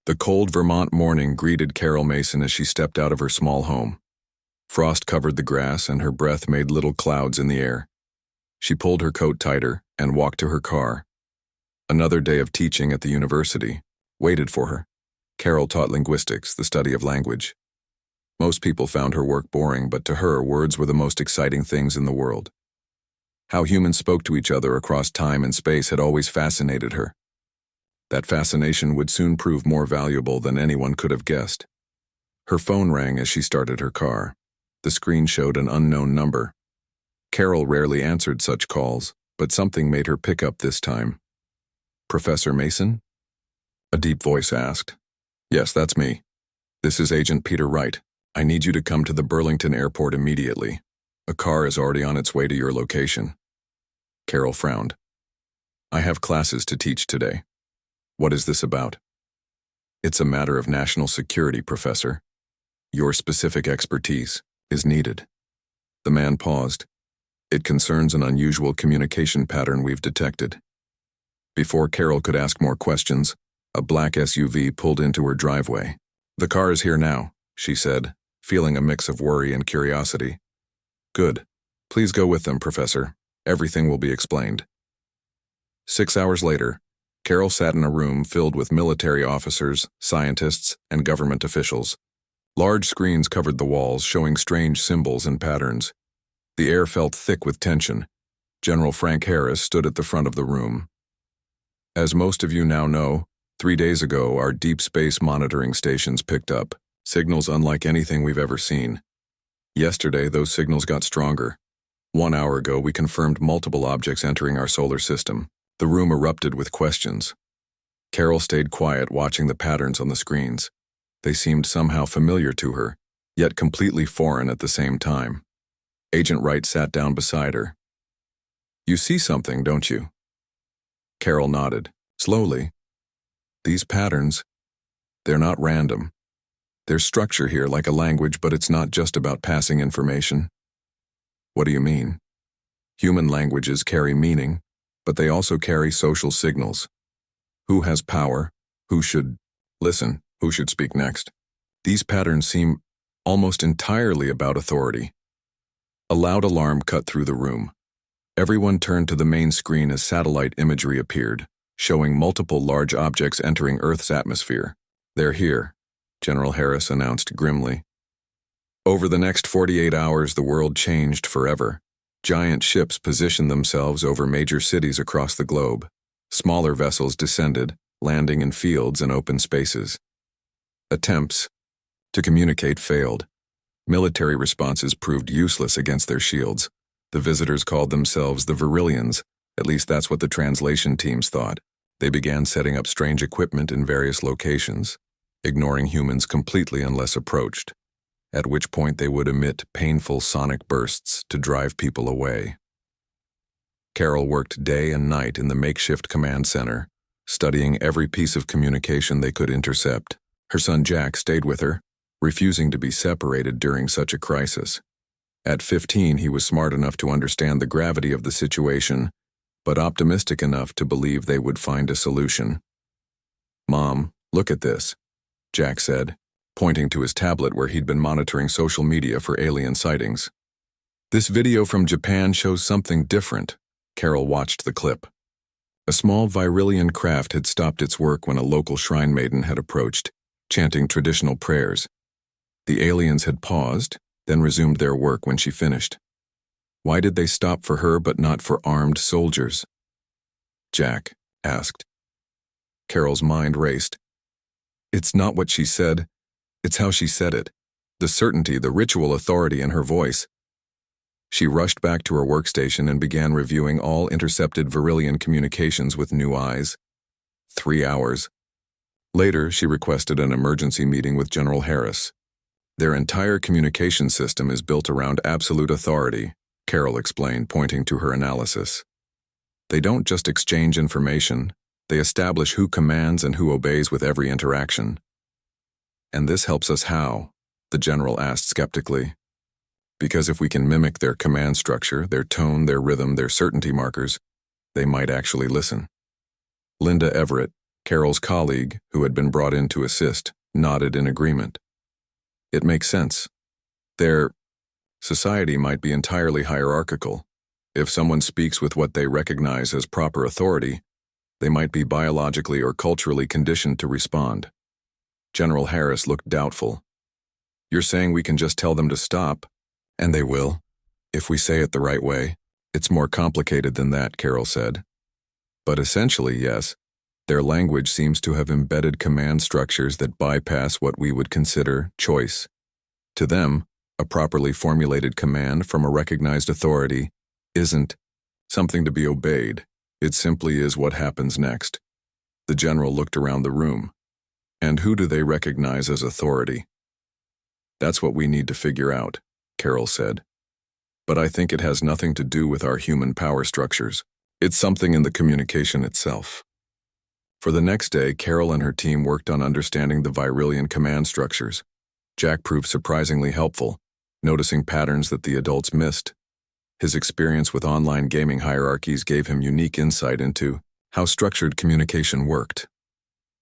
The cold Vermont morning greeted Carol Mason as she stepped out of her small home. Frost covered the grass and her breath made little clouds in the air. She pulled her coat tighter and walked to her car. Another day of teaching at the university waited for her. Carol taught linguistics, the study of language. Most people found her work boring, but to her, words were the most exciting things in the world. How humans spoke to each other across time and space had always fascinated her. That fascination would soon prove more valuable than anyone could have guessed. Her phone rang as she started her car. The screen showed an unknown number. Carol rarely answered such calls, but something made her pick up this time. "Professor Mason?" A deep voice asked. "Yes, that's me. This is Agent Peter Wright. I need you to come to the Burlington airport immediately. A car is already on its way to your location." Carol frowned. "I have classes to teach today. What is this about?" "It's a matter of national security, Professor. Your specific expertise is needed." The man paused. "It concerns an unusual communication pattern we've detected." Before Carol could ask more questions, a black SUV pulled into her driveway. "The car is here now," she said, feeling a mix of worry and curiosity. "Good. Please go with them, Professor. Everything will be explained." 6 hours later, Carol sat in a room filled with military officers, scientists, and government officials. Large screens covered the walls, showing strange symbols and patterns. The air felt thick with tension. General Frank Harris stood at the front of the room. "As most of you now know, 3 days ago our deep space monitoring stations picked up signals unlike anything we've ever seen. Yesterday, those signals got stronger. 1 hour ago, we confirmed multiple objects entering our solar system." The room erupted with questions. Carol stayed quiet, watching the patterns on the screens. They seemed somehow familiar to her, yet completely foreign at the same time. Agent Wright sat down beside her. "You see something, don't you?" Carol nodded, slowly. "These patterns, they're not random. There's structure here like a language, but it's not just about passing information." "What do you mean?" "Human languages carry meaning, but they also carry social signals. Who has power? Who should listen? Who should speak next? These patterns seem almost entirely about authority." A loud alarm cut through the room. Everyone turned to the main screen as satellite imagery appeared, showing multiple large objects entering Earth's atmosphere. "They're here," General Harris announced grimly. Over the next 48 hours, the world changed forever. Giant ships positioned themselves over major cities across the globe. Smaller vessels descended, landing in fields and open spaces. Attempts to communicate failed. Military responses proved useless against their shields. The visitors called themselves the Virillians, at least that's what the translation teams thought. They began setting up strange equipment in various locations, ignoring humans completely unless approached, at which point they would emit painful sonic bursts to drive people away. Carol worked day and night in the makeshift command center, studying every piece of communication they could intercept. Her son Jack stayed with her, refusing to be separated during such a crisis. At 15, he was smart enough to understand the gravity of the situation, but optimistic enough to believe they would find a solution. "Mom, look at this," Jack said, pointing to his tablet where he'd been monitoring social media for alien sightings. "This video from Japan shows something different." Carol watched the clip. A small Virillian craft had stopped its work when a local shrine maiden had approached, chanting traditional prayers. The aliens had paused, then resumed their work when she finished. Why did they stop for her but not for armed soldiers? Jack asked. Carol's mind raced. It's not what she said, it's how she said it. The certainty, the ritual authority in her voice. She rushed back to her workstation and began reviewing all intercepted Virillian communications with new eyes. 3 hours. Later, she requested an emergency meeting with General Harris. Their entire communication system is built around absolute authority, Carol explained, pointing to her analysis. They don't just exchange information, they establish who commands and who obeys with every interaction. And this helps us how? The general asked skeptically. Because if we can mimic their command structure, their tone, their rhythm, their certainty markers, they might actually listen. Linda Everett, Carol's colleague, who had been brought in to assist, nodded in agreement. It makes sense. Their society might be entirely hierarchical. If someone speaks with what they recognize as proper authority, they might be biologically or culturally conditioned to respond. General Harris looked doubtful. You're saying we can just tell them to stop? And they will, if we say it the right way. It's more complicated than that, Carol said. But essentially, yes. Their language seems to have embedded command structures that bypass what we would consider choice. To them, a properly formulated command from a recognized authority isn't something to be obeyed. It simply is what happens next. The general looked around the room. And who do they recognize as authority? That's what we need to figure out, Carol said. But I think it has nothing to do with our human power structures. It's something in the communication itself. For the next day, Carol and her team worked on understanding the Virillian command structures. Jack proved surprisingly helpful, noticing patterns that the adults missed. His experience with online gaming hierarchies gave him unique insight into how structured communication worked.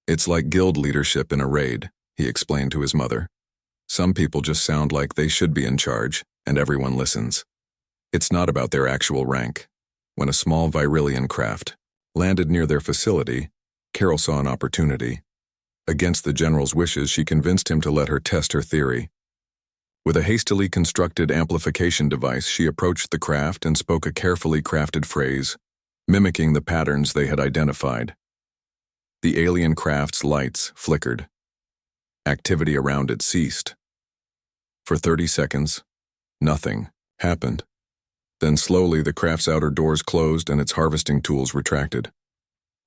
It's like guild leadership in a raid, he explained to his mother. Some people just sound like they should be in charge, and everyone listens. It's not about their actual rank. When a small Virillian craft landed near their facility, Carol saw an opportunity. Against the general's wishes, she convinced him to let her test her theory. With a hastily constructed amplification device, she approached the craft and spoke a carefully crafted phrase, mimicking the patterns they had identified. The alien craft's lights flickered. Activity around it ceased. For 30 seconds, nothing happened. Then slowly the craft's outer doors closed and its harvesting tools retracted.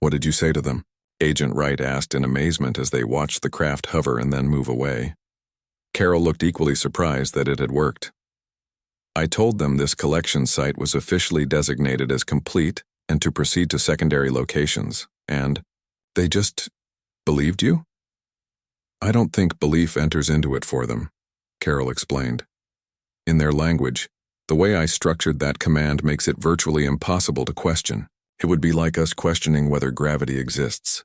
What did you say to them? Agent Wright asked in amazement as they watched the craft hover and then move away. Carol looked equally surprised that it had worked. I told them this collection site was officially designated as complete and to proceed to secondary locations, and they just believed you? I don't think belief enters into it for them, Carol explained. In their language, the way I structured that command makes it virtually impossible to question. It would be like us questioning whether gravity exists.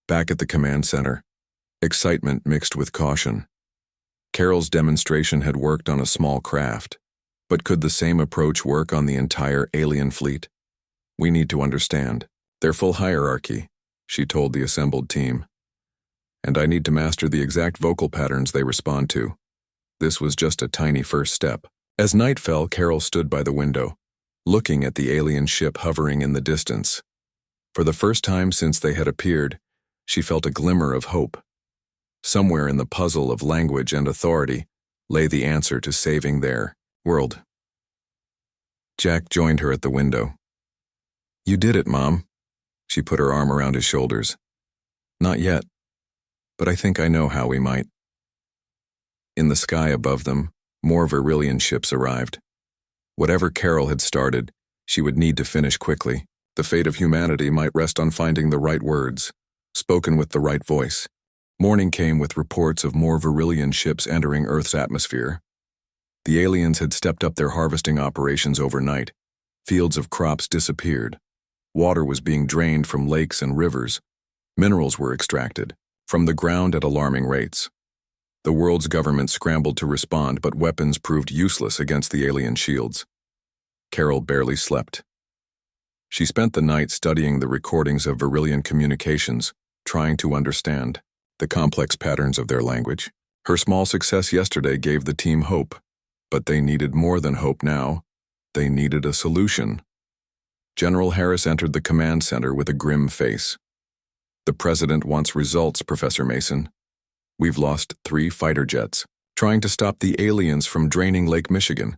Back at the command center, excitement mixed with caution. Carol's demonstration had worked on a small craft, but could the same approach work on the entire alien fleet? We need to understand their full hierarchy, she told the assembled team. And I need to master the exact vocal patterns they respond to. This was just a tiny first step. As night fell, Carol stood by the window, looking at the alien ship hovering in the distance. For the first time since they had appeared, she felt a glimmer of hope. Somewhere in the puzzle of language and authority lay the answer to saving their world. Jack joined her at the window. You did it, Mom. She put her arm around his shoulders. Not yet, but I think I know how we might. In the sky above them, more Virillian ships arrived. Whatever Carol had started, she would need to finish quickly. The fate of humanity might rest on finding the right words, spoken with the right voice. Morning came with reports of more Virillian ships entering Earth's atmosphere. The aliens had stepped up their harvesting operations overnight. Fields of crops disappeared. Water was being drained from lakes and rivers. Minerals were extracted from the ground at alarming rates. The world's government scrambled to respond, but weapons proved useless against the alien shields. Carol barely slept. She spent the night studying the recordings of Virillian communications, trying to understand the complex patterns of their language. Her small success yesterday gave the team hope, but they needed more than hope now. They needed a solution. General Harris entered the command center with a grim face. The president wants results, Professor Mason. We've lost 3 fighter jets, trying to stop the aliens from draining Lake Michigan.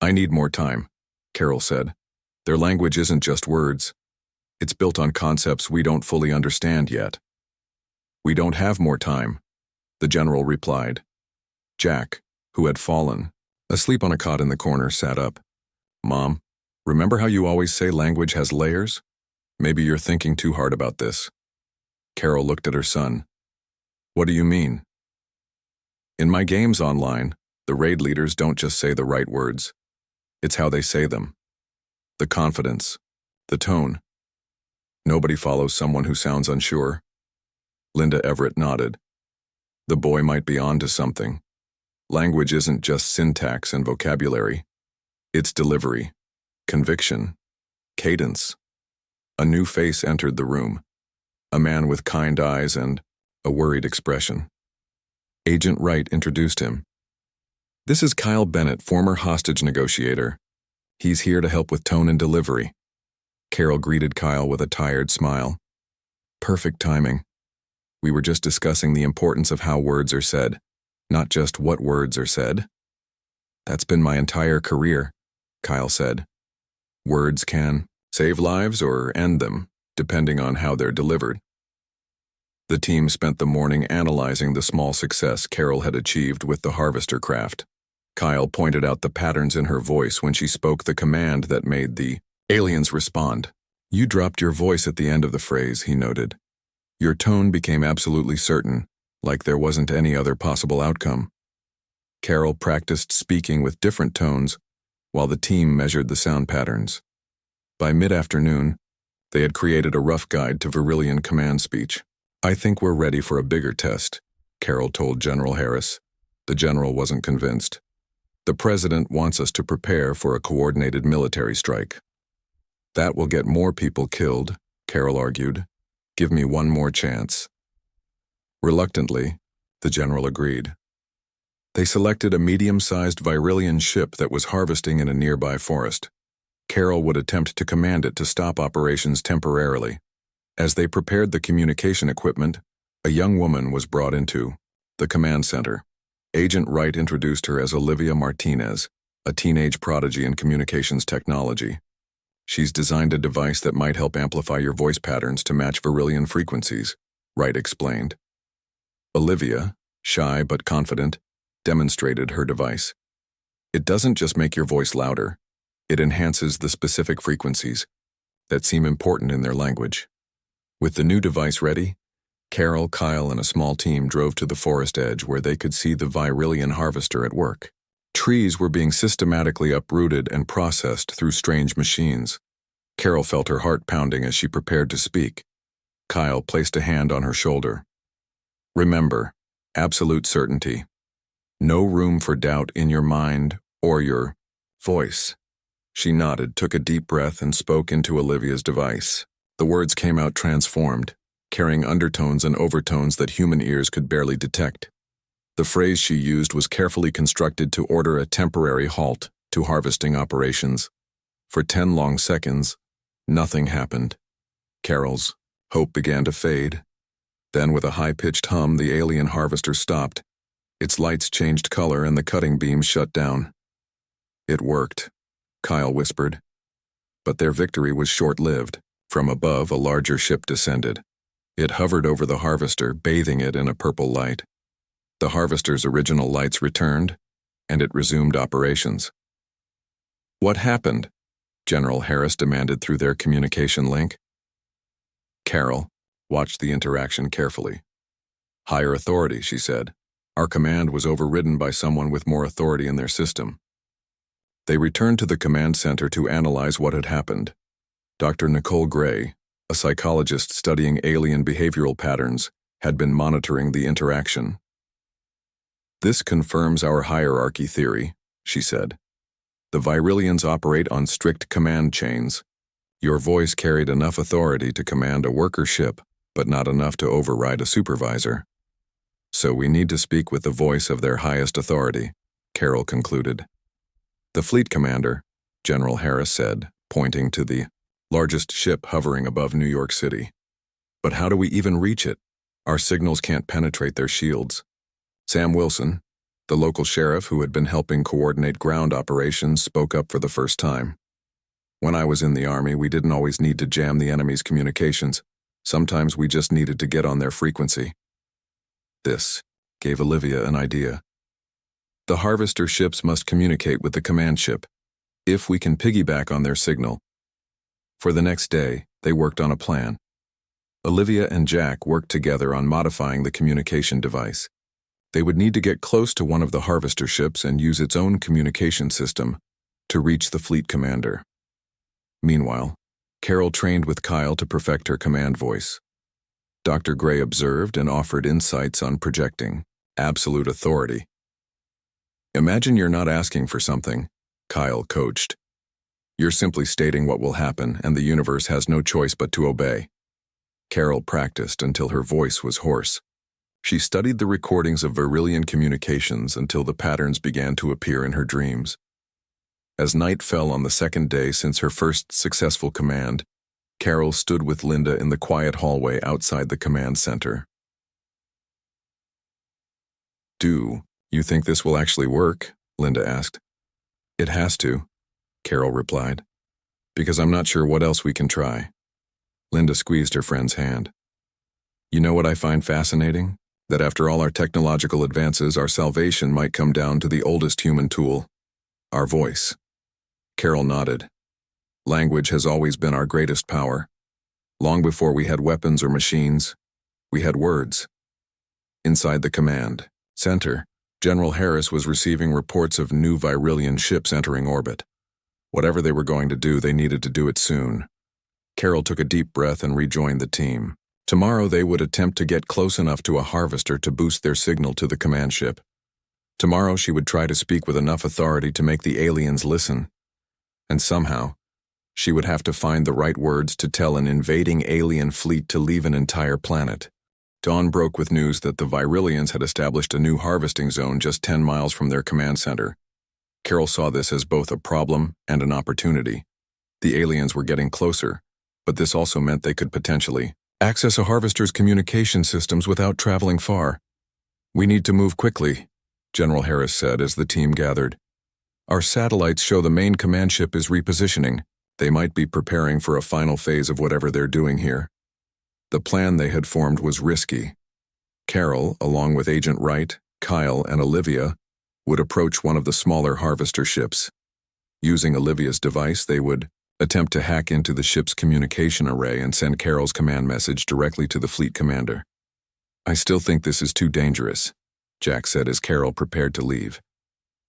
I need more time, Carol said. Their language isn't just words. It's built on concepts we don't fully understand yet. We don't have more time, the general replied. Jack, who had fallen asleep on a cot in the corner, sat up. Mom, remember how you always say language has layers? Maybe you're thinking too hard about this. Carol looked at her son. What do you mean? In my games online, the raid leaders don't just say the right words. It's how they say them. The confidence, the tone. Nobody follows someone who sounds unsure. Linda Everett nodded. The boy might be on to something. Language isn't just syntax and vocabulary. It's delivery, conviction, cadence. A new face entered the room, a man with kind eyes and a worried expression. Agent Wright introduced him. This is Kyle Bennett, former hostage negotiator. He's here to help with tone and delivery. Carol greeted Kyle with a tired smile. Perfect timing. We were just discussing the importance of how words are said, not just what words are said. That's been my entire career, Kyle said. Words can save lives or end them, depending on how they're delivered. The team spent the morning analyzing the small success Carol had achieved with the harvester craft. Kyle pointed out the patterns in her voice when she spoke the command that made the aliens respond. You dropped your voice at the end of the phrase, he noted. Your tone became absolutely certain, like there wasn't any other possible outcome. Carol practiced speaking with different tones, while the team measured the sound patterns. By mid-afternoon, they had created a rough guide to Virillian command speech. I think we're ready for a bigger test, Carol told General Harris. The general wasn't convinced. The president wants us to prepare for a coordinated military strike. That will get more people killed, Carol argued. Give me one more chance. Reluctantly, the general agreed. They selected a medium-sized Virillian ship that was harvesting in a nearby forest. Carol would attempt to command it to stop operations temporarily. As they prepared the communication equipment, a young woman was brought into the command center. Agent Wright introduced her as Olivia Martinez, a teenage prodigy in communications technology. She's designed a device that might help amplify your voice patterns to match Virillian frequencies, Wright explained. Olivia, shy but confident, demonstrated her device. It doesn't just make your voice louder, it enhances the specific frequencies that seem important in their language. With the new device ready, Carol, Kyle, and a small team drove to the forest edge where they could see the Virillian harvester at work. Trees were being systematically uprooted and processed through strange machines. Carol felt her heart pounding as she prepared to speak. Kyle placed a hand on her shoulder. Remember, absolute certainty. No room for doubt in your mind or your voice. She nodded, took a deep breath, and spoke into Olivia's device. The words came out transformed, carrying undertones and overtones that human ears could barely detect. The phrase she used was carefully constructed to order a temporary halt to harvesting operations. For 10 long seconds, nothing happened. Carol's hope began to fade. Then, with a high-pitched hum, the alien harvester stopped. Its lights changed color and the cutting beams shut down. It worked, Kyle whispered. But their victory was short-lived. From above, a larger ship descended. It hovered over the harvester, bathing it in a purple light. The harvester's original lights returned, and it resumed operations. What happened? General Harris demanded through their communication link. Carol watched the interaction carefully. Higher authority, she said. Our command was overridden by someone with more authority in their system. They returned to the command center to analyze what had happened. Dr. Nicole Gray, a psychologist studying alien behavioral patterns, had been monitoring the interaction. This confirms our hierarchy theory, she said. The Virillians operate on strict command chains. Your voice carried enough authority to command a worker ship, but not enough to override a supervisor. So we need to speak with the voice of their highest authority, Carol concluded. The fleet commander, General Harris said, pointing to the largest ship hovering above New York City. But how do we even reach it? Our signals can't penetrate their shields. Sam Wilson, the local sheriff who had been helping coordinate ground operations, spoke up for the first time. When I was in the Army, we didn't always need to jam the enemy's communications. Sometimes we just needed to get on their frequency. This gave Olivia an idea. The harvester ships must communicate with the command ship, if we can piggyback on their signal. For the next day, they worked on a plan. Olivia and Jack worked together on modifying the communication device. They would need to get close to one of the harvester ships and use its own communication system to reach the fleet commander. Meanwhile, Carol trained with Kyle to perfect her command voice. Dr. Gray observed and offered insights on projecting absolute authority. Imagine you're not asking for something, Kyle coached. You're simply stating what will happen, and the universe has no choice but to obey. Carol practiced until her voice was hoarse. She studied the recordings of Virillian communications until the patterns began to appear in her dreams. As night fell on the second day since her first successful command, Carol stood with Linda in the quiet hallway outside the command center. "Do you think this will actually work?" Linda asked. "It has to," Carol replied, "because I'm not sure what else we can try." Linda squeezed her friend's hand. "You know what I find fascinating? That after all our technological advances, our salvation might come down to the oldest human tool, our voice." Carol nodded. "Language has always been our greatest power. Long before we had weapons or machines, we had words." Inside the command center, General Harris was receiving reports of new Virillian ships entering orbit. Whatever they were going to do, they needed to do it soon. Carol took a deep breath and rejoined the team. Tomorrow they would attempt to get close enough to a harvester to boost their signal to the command ship. Tomorrow she would try to speak with enough authority to make the aliens listen. And somehow, she would have to find the right words to tell an invading alien fleet to leave an entire planet. Dawn broke with news that the Virillians had established a new harvesting zone just 10 miles from their command center. Carol saw this as both a problem and an opportunity. The aliens were getting closer, but this also meant they could potentially access a harvester's communication systems without traveling far. "We need to move quickly," General Harris said as the team gathered. "Our satellites show the main command ship is repositioning. They might be preparing for a final phase of whatever they're doing here." The plan they had formed was risky. Carol, along with Agent Wright, Kyle, and Olivia, would approach one of the smaller harvester ships. Using Olivia's device, they would attempt to hack into the ship's communication array and send Carol's command message directly to the fleet commander. "I still think this is too dangerous," Jack said as Carol prepared to leave.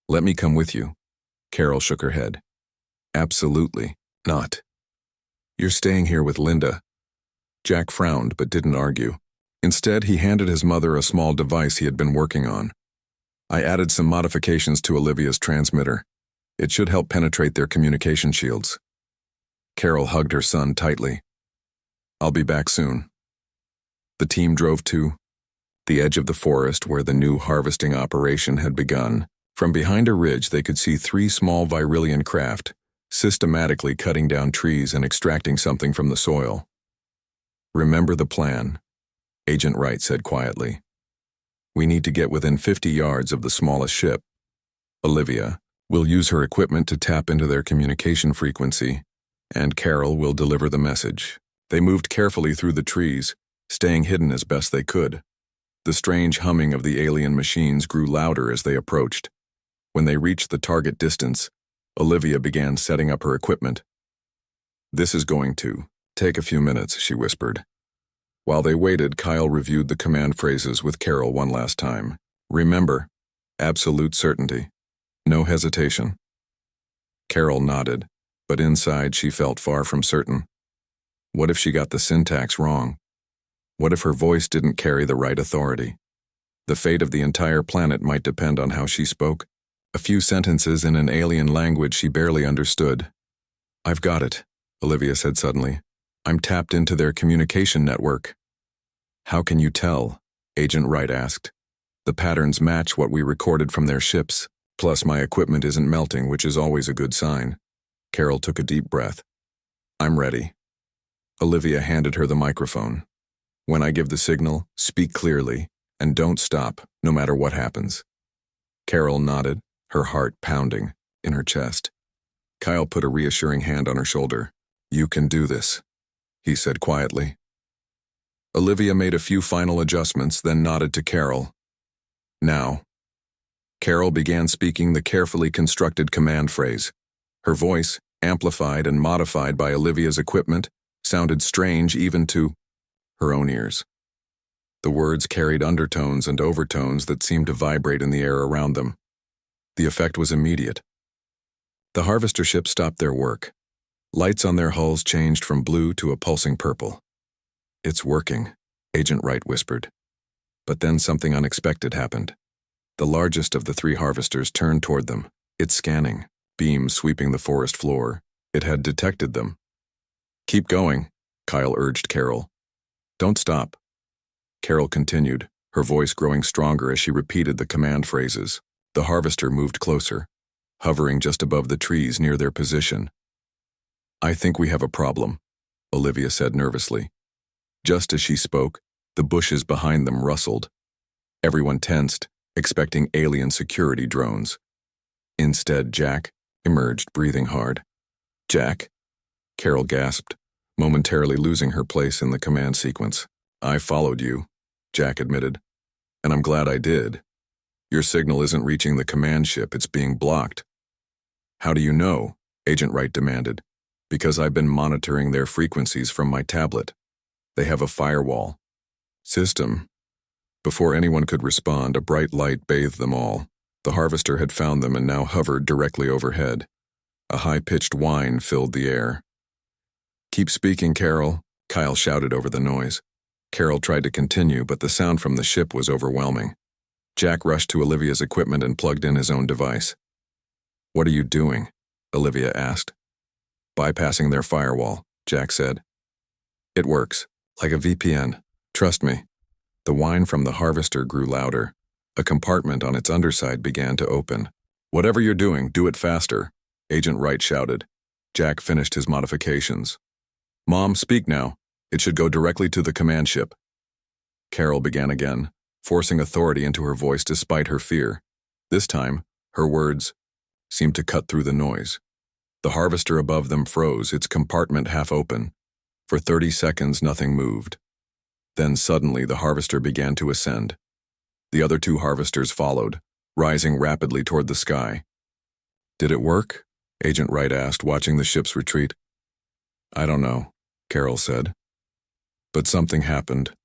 "Let me come with you." Carol shook her head. "Absolutely not. You're staying here with Linda." Jack frowned but didn't argue. Instead, he handed his mother a small device he had been working on. "I added some modifications to Olivia's transmitter. It should help penetrate their communication shields." Carol hugged her son tightly. "I'll be back soon." The team drove to the edge of the forest where the new harvesting operation had begun. From behind a ridge, they could see 3 small Virillian craft, systematically cutting down trees and extracting something from the soil. "Remember the plan," Agent Wright said quietly. "We need to get within 50 yards of the smallest ship. Olivia will use her equipment to tap into their communication frequency, and Carol will deliver the message." They moved carefully through the trees, staying hidden as best they could. The strange humming of the alien machines grew louder as they approached. When they reached the target distance, Olivia began setting up her equipment. "This is going to take a few minutes," she whispered. While they waited, Kyle reviewed the command phrases with Carol one last time. "Remember, absolute certainty. No hesitation." Carol nodded, but inside she felt far from certain. What if she got the syntax wrong? What if her voice didn't carry the right authority? The fate of the entire planet might depend on how she spoke. A few sentences in an alien language she barely understood. "I've got it," Olivia said suddenly. "I'm tapped into their communication network." "How can you tell?" Agent Wright asked. "The patterns match what we recorded from their ships. Plus my equipment isn't melting, which is always a good sign." Carol took a deep breath. "I'm ready." Olivia handed her the microphone. "When I give the signal, speak clearly, and don't stop, no matter what happens." Carol nodded, her heart pounding in her chest. Kyle put a reassuring hand on her shoulder. "You can do this," he said quietly. Olivia made a few final adjustments, then nodded to Carol. "Now." Carol began speaking the carefully constructed command phrase. Her voice, amplified and modified by Olivia's equipment, sounded strange even to her own ears. The words carried undertones and overtones that seemed to vibrate in the air around them. The effect was immediate. The harvester ship stopped their work. Lights on their hulls changed from blue to a pulsing purple. "It's working," Agent Wright whispered. But then something unexpected happened. The largest of the three harvesters turned toward them, its scanning, beams sweeping the forest floor. It had detected them. "Keep going," Kyle urged Carol. "Don't stop." Carol continued, her voice growing stronger as she repeated the command phrases. The harvester moved closer, hovering just above the trees near their position. "I think we have a problem," Olivia said nervously. Just as she spoke, the bushes behind them rustled. Everyone tensed, expecting alien security drones. Instead, Jack emerged, breathing hard. "Jack?" Carol gasped, momentarily losing her place in the command sequence. "I followed you," Jack admitted. "And I'm glad I did. Your signal isn't reaching the command ship, it's being blocked." "How do you know?" Agent Wright demanded. "Because I've been monitoring their frequencies from my tablet. They have a firewall system." Before anyone could respond, a bright light bathed them all. The harvester had found them and now hovered directly overhead. A high-pitched whine filled the air. "Keep speaking, Carol," Kyle shouted over the noise. Carol tried to continue, but the sound from the ship was overwhelming. Jack rushed to Olivia's equipment and plugged in his own device. "What are you doing?" Olivia asked. "Bypassing their firewall," Jack said. "It works, like a VPN. Trust me." The whine from the harvester grew louder. A compartment on its underside began to open. "Whatever you're doing, do it faster," Agent Wright shouted. Jack finished his modifications. "Mom, speak now. It should go directly to the command ship." Carol began again, forcing authority into her voice despite her fear. This time, her words seemed to cut through the noise. The harvester above them froze, its compartment half open. For 30 seconds, nothing moved. Then suddenly, the harvester began to ascend. The other two harvesters followed, rising rapidly toward the sky. "Did it work?" Agent Wright asked, watching the ship's retreat. "I don't know," Carol said. But something happened.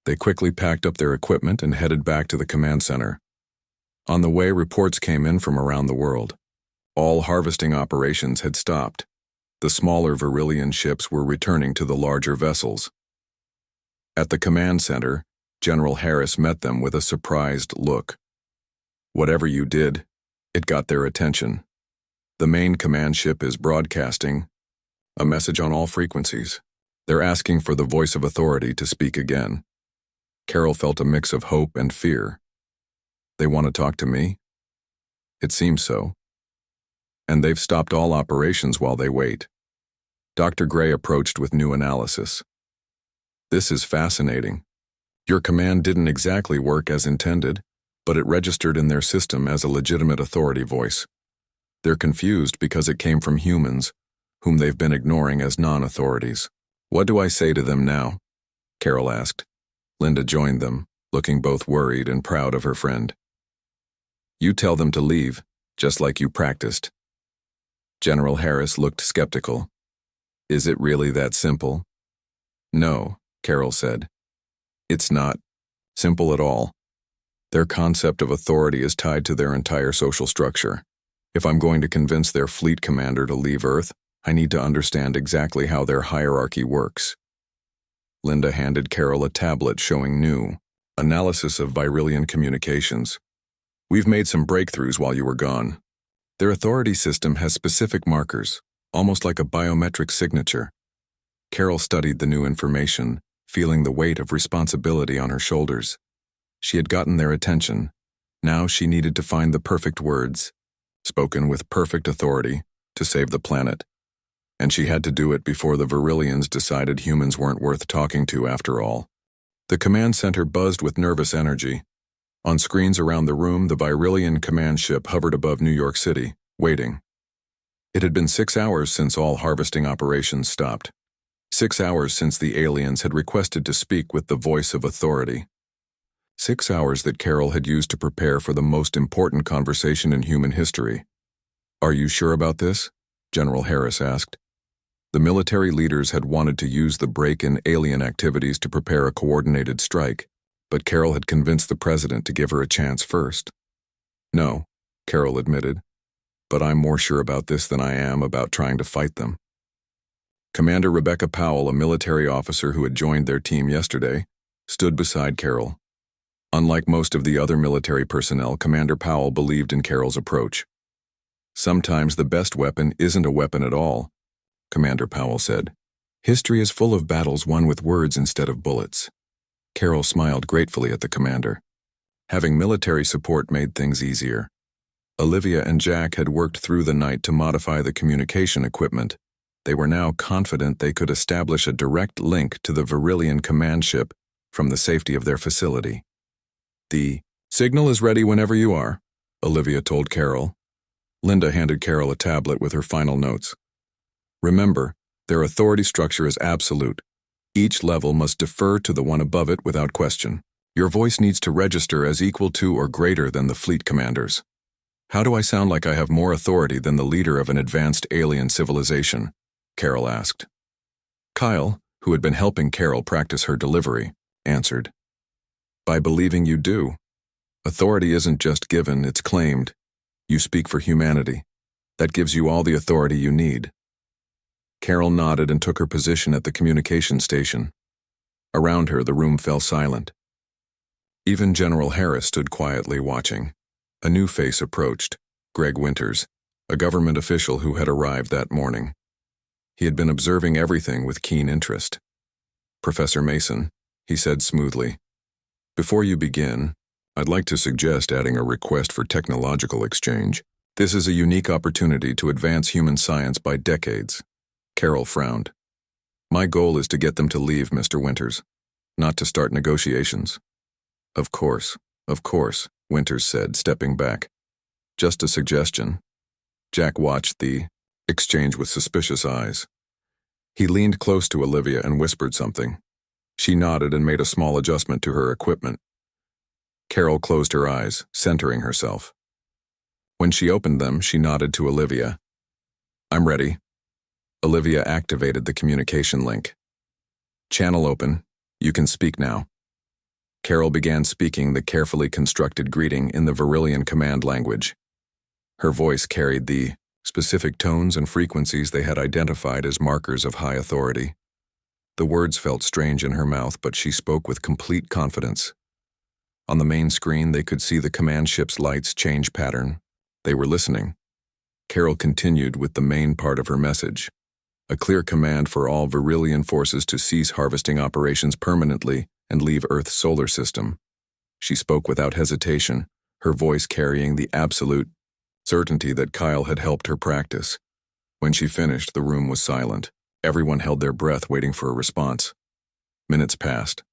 They quickly packed up their equipment and headed back to the command center. On the way, reports came in from around the world. All harvesting operations had stopped. The smaller Virillian ships were returning to the larger vessels. At the command center, General Harris met them with a surprised look. "Whatever you did, it got their attention. The main command ship is broadcasting a message on all frequencies. They're asking for the voice of authority to speak again." Carol felt a mix of hope and fear. "They want to talk to me?" "It seems so. And they've stopped all operations while they wait." Dr. Gray approached with new analysis. "This is fascinating. Your command didn't exactly work as intended, but it registered in their system as a legitimate authority voice. They're confused because it came from humans, whom they've been ignoring as non-authorities. What do I say to them now?" Carol asked. Linda joined them, looking both worried and proud of her friend. "You tell them to leave, just like you practiced." General Harris looked skeptical. "Is it really that simple?" "No," Carol said. "It's not simple at all. Their concept of authority is tied to their entire social structure. If I'm going to convince their fleet commander to leave Earth, I need to understand exactly how their hierarchy works." Linda handed Carol a tablet showing new analysis of Virillian communications. "We've made some breakthroughs while you were gone. Their authority system has specific markers, almost like a biometric signature." Carol studied the new information, feeling the weight of responsibility on her shoulders. She had gotten their attention. Now she needed to find the perfect words, spoken with perfect authority, to save the planet. And she had to do it before the Virillians decided humans weren't worth talking to after all. The command center buzzed with nervous energy. On screens around the room, the Virillian command ship hovered above New York City, waiting. It had been 6 hours since all harvesting operations stopped. 6 hours since the aliens had requested to speak with the voice of authority. 6 hours that Carol had used to prepare for the most important conversation in human history. "Are you sure about this?" General Harris asked. The military leaders had wanted to use the break in alien activities to prepare a coordinated strike, but Carol had convinced the president to give her a chance first. "No," Carol admitted, "but I'm more sure about this than I am about trying to fight them." Commander Rebecca Powell, a military officer who had joined their team yesterday, stood beside Carol. Unlike most of the other military personnel, Commander Powell believed in Carol's approach. "Sometimes the best weapon isn't a weapon at all," Commander Powell said. "History is full of battles won with words instead of bullets." Carol smiled gratefully at the commander. Having military support made things easier. Olivia and Jack had worked through the night to modify the communication equipment. They were now confident they could establish a direct link to the Virillion command ship from the safety of their facility. "The signal is ready whenever you are," Olivia told Carol. Linda handed Carol a tablet with her final notes. "Remember, their authority structure is absolute. Each level must defer to the one above it without question. Your voice needs to register as equal to or greater than the fleet commander's." "How do I sound like I have more authority than the leader of an advanced alien civilization?" Carol asked. Kyle, who had been helping Carol practice her delivery, answered. "By believing you do. Authority isn't just given, it's claimed. You speak for humanity. That gives you all the authority you need." Carol nodded and took her position at the communication station. Around her, the room fell silent. Even General Harris stood quietly watching. A new face approached, Greg Winters, a government official who had arrived that morning. He had been observing everything with keen interest. "Professor Mason," he said smoothly, "before you begin, I'd like to suggest adding a request for technological exchange. This is a unique opportunity to advance human science by decades." Carol frowned. "My goal is to get them to leave, Mr. Winters, not to start negotiations." Of course, Winters said, stepping back. "Just a suggestion." Jack watched the exchange with suspicious eyes. He leaned close to Olivia and whispered something. She nodded and made a small adjustment to her equipment. Carol closed her eyes, centering herself. When she opened them, she nodded to Olivia. "I'm ready." Olivia activated the communication link. "Channel open. You can speak now." Carol began speaking the carefully constructed greeting in the Virillion command language. Her voice carried the specific tones and frequencies they had identified as markers of high authority. The words felt strange in her mouth, but she spoke with complete confidence. On the main screen, they could see the command ship's lights change pattern. They were listening. Carol continued with the main part of her message. A clear command for all Virillion forces to cease harvesting operations permanently and leave Earth's solar system. She spoke without hesitation, her voice carrying the absolute certainty that Kyle had helped her practice. When she finished, the room was silent. Everyone held their breath waiting for a response. Minutes passed.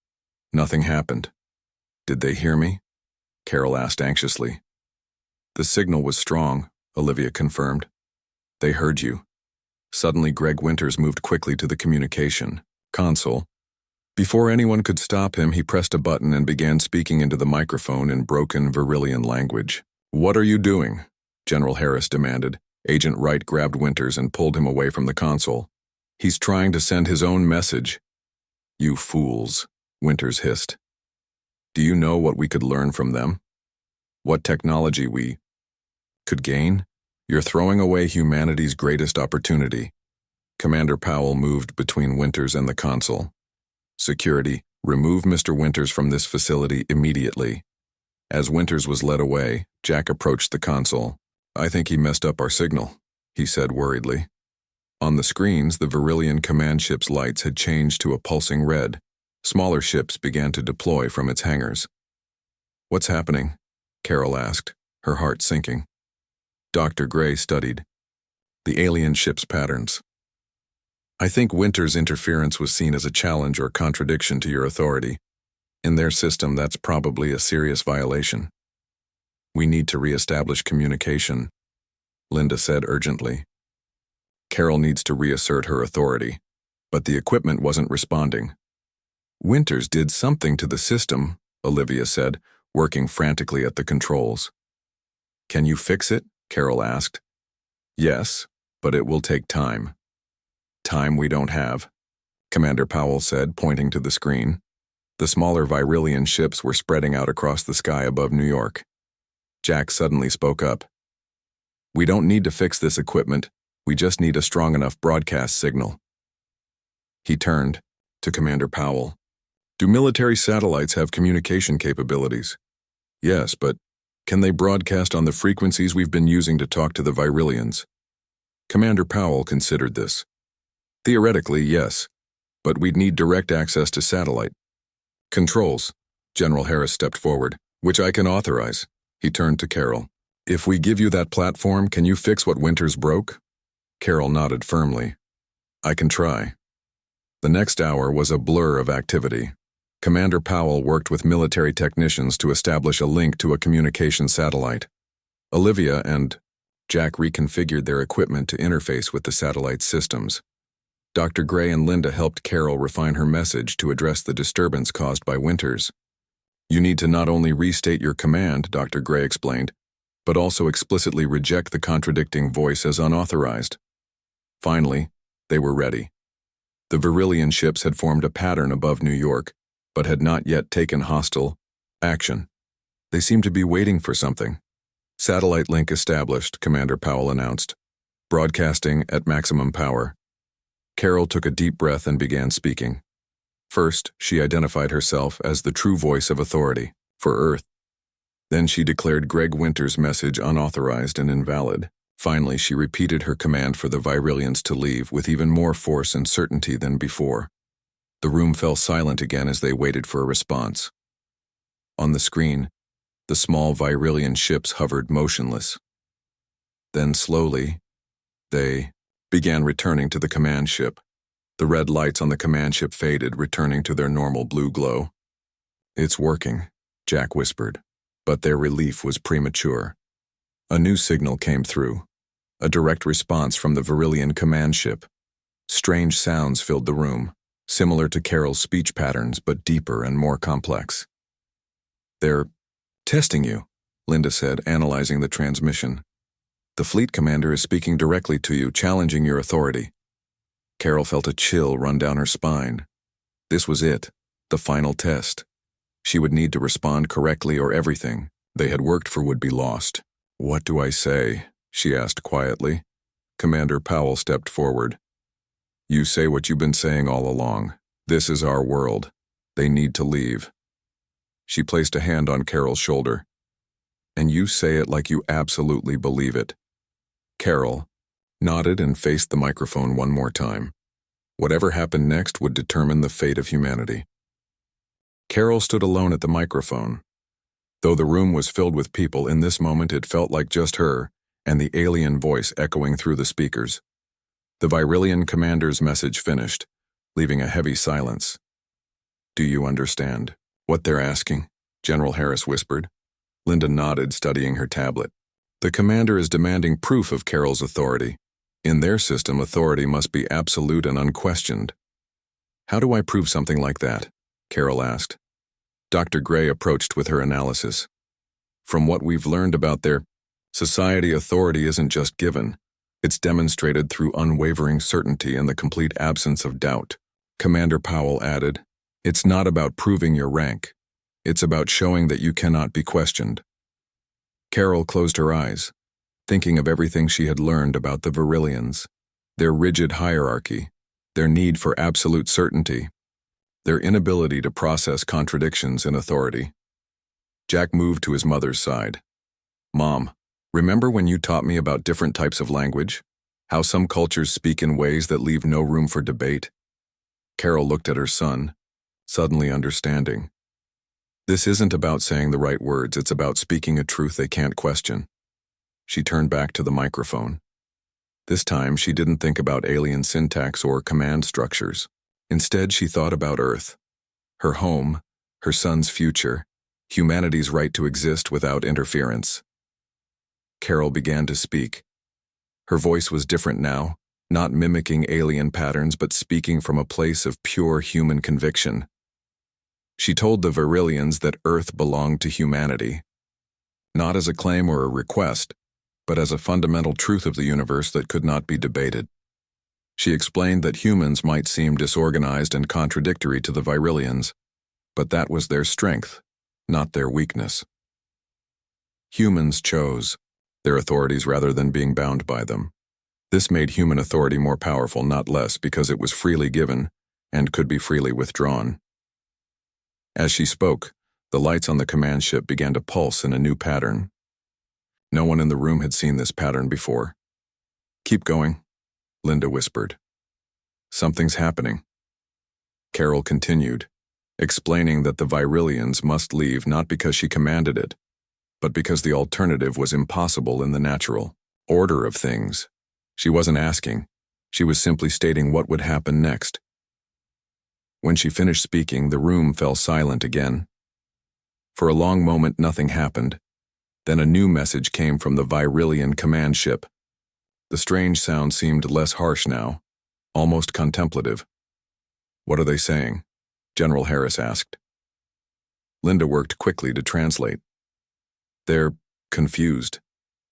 Nothing happened. "Did they hear me?" Carol asked anxiously. "The signal was strong," Olivia confirmed. "They heard you." Suddenly, Greg Winters moved quickly to the communication console. Before anyone could stop him, he pressed a button and began speaking into the microphone in broken Virillion language. "What are you doing?" General Harris demanded. Agent Wright grabbed Winters and pulled him away from the console. "He's trying to send his own message." "You fools," Winters hissed. "Do you know what we could learn from them? What technology we could gain? You're throwing away humanity's greatest opportunity." Commander Powell moved between Winters and the console. "Security, remove Mr. Winters from this facility immediately." As Winters was led away, Jack approached the console. "I think he messed up our signal," he said worriedly. On the screens, the Virillion command ship's lights had changed to a pulsing red. Smaller ships began to deploy from its hangars. "What's happening?" Carol asked, her heart sinking. Dr. Gray studied the alien ship's patterns. "I think Winters' interference was seen as a challenge or contradiction to your authority. In their system, that's probably a serious violation. We need to reestablish communication," Linda said urgently. "Carol needs to reassert her authority, but the equipment wasn't responding." "Winters did something to the system," Olivia said, working frantically at the controls. "Can you fix it?" Carol asked. "Yes, but it will take time." "Time we don't have," Commander Powell said, pointing to the screen. The smaller Virillion ships were spreading out across the sky above New York. Jack suddenly spoke up. "We don't need to fix this equipment, we just need a strong enough broadcast signal." He turned to Commander Powell. Do military satellites have communication capabilities? Yes, but can they broadcast on the frequencies we've been using to talk to the Virillians? Commander Powell considered this. Theoretically, yes, but we'd need direct access to satellite. Controls. General Harris stepped forward. Which I can authorize. He turned to Carol. If we give you that platform, can you fix what Winters broke? Carol nodded firmly. I can try. The next hour was a blur of activity. Commander Powell worked with military technicians to establish a link to a communication satellite. Olivia and Jack reconfigured their equipment to interface with the satellite's systems. Dr. Gray and Linda helped Carol refine her message to address the disturbance caused by Winters. You need to not only restate your command, Dr. Gray explained, but also explicitly reject the contradicting voice as unauthorized. Finally, they were ready. The Virillian ships had formed a pattern above New York, but had not yet taken hostile action. They seemed to be waiting for something. Satellite link established, Commander Powell announced. Broadcasting at maximum power. Carol took a deep breath and began speaking. First, she identified herself as the true voice of authority for Earth. Then she declared Greg Winters' message unauthorized and invalid. Finally, she repeated her command for the Virillians to leave with even more force and certainty than before. The room fell silent again as they waited for a response. On the screen, the small Virillian ships hovered motionless. Then slowly, they began returning to the command ship. The red lights on the command ship faded, returning to their normal blue glow. It's working, Jack whispered, but their relief was premature. A new signal came through, a direct response from the Virillian command ship. Strange sounds filled the room, similar to Carol's speech patterns, but deeper and more complex. They're testing you, Linda said, analyzing the transmission. The fleet commander is speaking directly to you, challenging your authority. Carol felt a chill run down her spine. This was it, the final test. She would need to respond correctly or everything they had worked for would be lost. What do I say? She asked quietly. Commander Powell stepped forward. You say what you've been saying all along. This is our world. They need to leave. She placed a hand on Carol's shoulder. And you say it like you absolutely believe it. Carol nodded and faced the microphone one more time. Whatever happened next would determine the fate of humanity. Carol stood alone at the microphone. Though the room was filled with people, in this moment it felt like just her and the alien voice echoing through the speakers. The Virillian commander's message finished, leaving a heavy silence. Do you understand what they're asking? General Harris whispered. Linda nodded, studying her tablet. The commander is demanding proof of Carol's authority. In their system, authority must be absolute and unquestioned. How do I prove something like that? Carol asked. Dr. Gray approached with her analysis. From what we've learned about their society, authority isn't just given. It's demonstrated through unwavering certainty and the complete absence of doubt. Commander Powell added, it's not about proving your rank. It's about showing that you cannot be questioned. Carol closed her eyes, thinking of everything she had learned about the Virillians, their rigid hierarchy, their need for absolute certainty, their inability to process contradictions in authority. Jack moved to his mother's side. Mom, remember when you taught me about different types of language? How some cultures speak in ways that leave no room for debate? Carol looked at her son, suddenly understanding. This isn't about saying the right words, it's about speaking a truth they can't question. She turned back to the microphone. This time, she didn't think about alien syntax or command structures. Instead, she thought about Earth, her home, her son's future, humanity's right to exist without interference. Carol began to speak. Her voice was different now, not mimicking alien patterns but speaking from a place of pure human conviction. She told the Virillians that Earth belonged to humanity, not as a claim or a request, but as a fundamental truth of the universe that could not be debated. She explained that humans might seem disorganized and contradictory to the Virillians, but that was their strength, not their weakness. Humans chose their authorities rather than being bound by them. This made human authority more powerful, not less, because it was freely given, and could be freely withdrawn. As she spoke, the lights on the command ship began to pulse in a new pattern. No one in the room had seen this pattern before. "Keep going," Linda whispered. "Something's happening." Carol continued, explaining that the Virillians must leave not because she commanded it, but because the alternative was impossible in the natural order of things. She wasn't asking. She was simply stating what would happen next. When she finished speaking, the room fell silent again. For a long moment, nothing happened. Then a new message came from the Virillian command ship. The strange sound seemed less harsh now, almost contemplative. "What are they saying?" General Harris asked. Linda worked quickly to translate. "They're confused.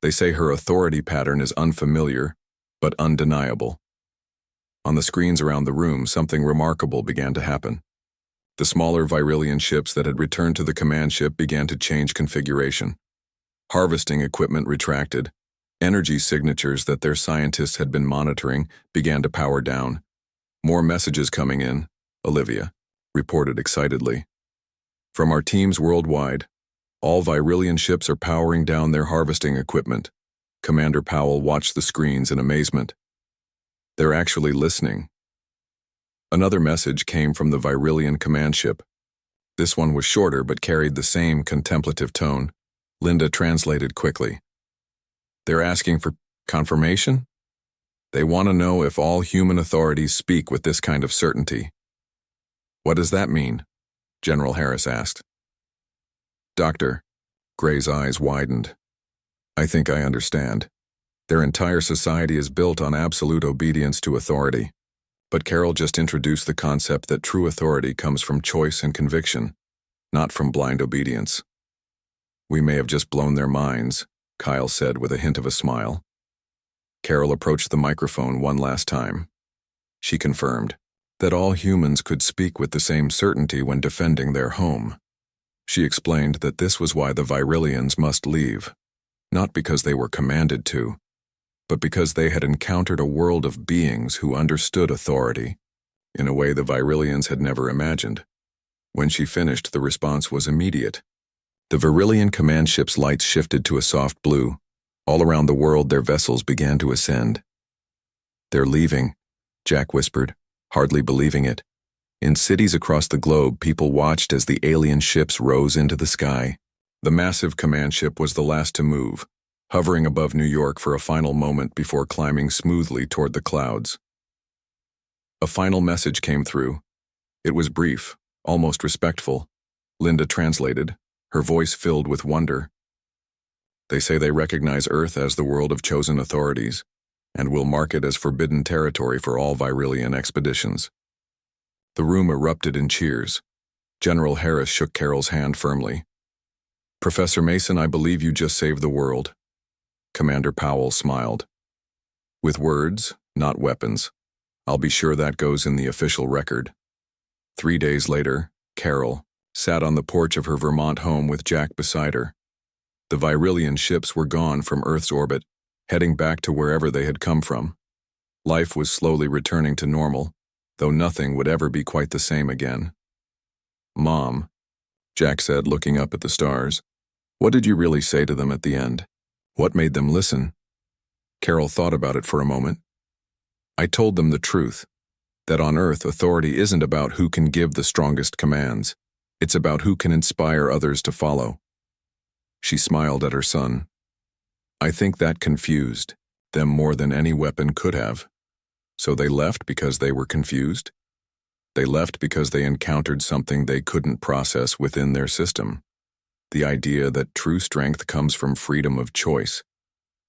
They say her authority pattern is unfamiliar, but undeniable." On the screens around the room, something remarkable began to happen. The smaller Virillian ships that had returned to the command ship began to change configuration. Harvesting equipment retracted. Energy signatures that their scientists had been monitoring began to power down. "More messages coming in," Olivia reported excitedly. "From our teams worldwide, all Virillian ships are powering down their harvesting equipment." Commander Powell watched the screens in amazement. "They're actually listening." Another message came from the Virillian command ship. This one was shorter but carried the same contemplative tone. Linda translated quickly. "They're asking for confirmation? They want to know if all human authorities speak with this kind of certainty." "What does that mean?" General Harris asked. "Doctor," Gray's eyes widened. "I think I understand. Their entire society is built on absolute obedience to authority. But Carol just introduced the concept that true authority comes from choice and conviction, not from blind obedience." "We may have just blown their minds," Kyle said with a hint of a smile. Carol approached the microphone one last time. She confirmed that all humans could speak with the same certainty when defending their home. She explained that this was why the Virillians must leave, not because they were commanded to, but because they had encountered a world of beings who understood authority in a way the Virillians had never imagined. When she finished, the response was immediate. The Virillian command ship's lights shifted to a soft blue. All around the world, their vessels began to ascend. "They're leaving," Jack whispered, hardly believing it. In cities across the globe, people watched as the alien ships rose into the sky. The massive command ship was the last to move, hovering above New York for a final moment before climbing smoothly toward the clouds. A final message came through. It was brief, almost respectful. Linda translated, her voice filled with wonder. "They say they recognize Earth as the world of chosen authorities, and will mark it as forbidden territory for all Virillian expeditions." The room erupted in cheers. General Harris shook Carol's hand firmly. "Professor Mason, I believe you just saved the world." Commander Powell smiled. "With words, not weapons. I'll be sure that goes in the official record." 3 days later, Carol sat on the porch of her Vermont home with Jack beside her. The Virillian ships were gone from Earth's orbit, heading back to wherever they had come from. Life was slowly returning to normal, though nothing would ever be quite the same again. "Mom," Jack said, looking up at the stars, "what did you really say to them at the end? What made them listen?" Carol thought about it for a moment. "I told them the truth, that on Earth authority isn't about who can give the strongest commands. It's about who can inspire others to follow." She smiled at her son. "I think that confused them more than any weapon could have. So they left because they were confused? They left because they encountered something they couldn't process within their system. The idea that true strength comes from freedom of choice,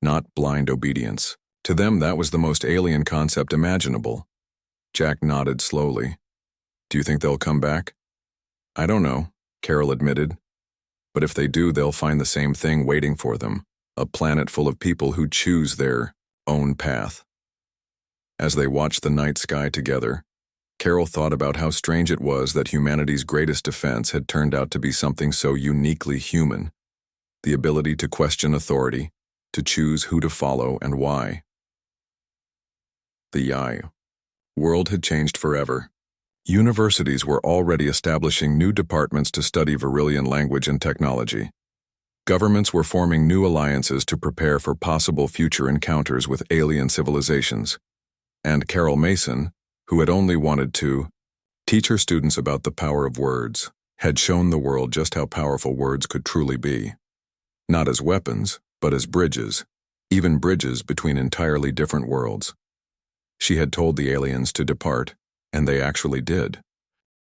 not blind obedience. To them, that was the most alien concept imaginable." Jack nodded slowly. "Do you think they'll come back?" "I don't know," Carol admitted. "But if they do, they'll find the same thing waiting for them, a planet full of people who choose their own path." As they watched the night sky together, Carol thought about how strange it was that humanity's greatest defense had turned out to be something so uniquely human: the ability to question authority, to choose who to follow and why. The world had changed forever. Universities were already establishing new departments to study Varillian language and technology. Governments were forming new alliances to prepare for possible future encounters with alien civilizations. And Carol Mason, who had only wanted to teach her students about the power of words, had shown the world just how powerful words could truly be. Not as weapons, but as bridges, even bridges between entirely different worlds. She had told the aliens to depart, and they actually did.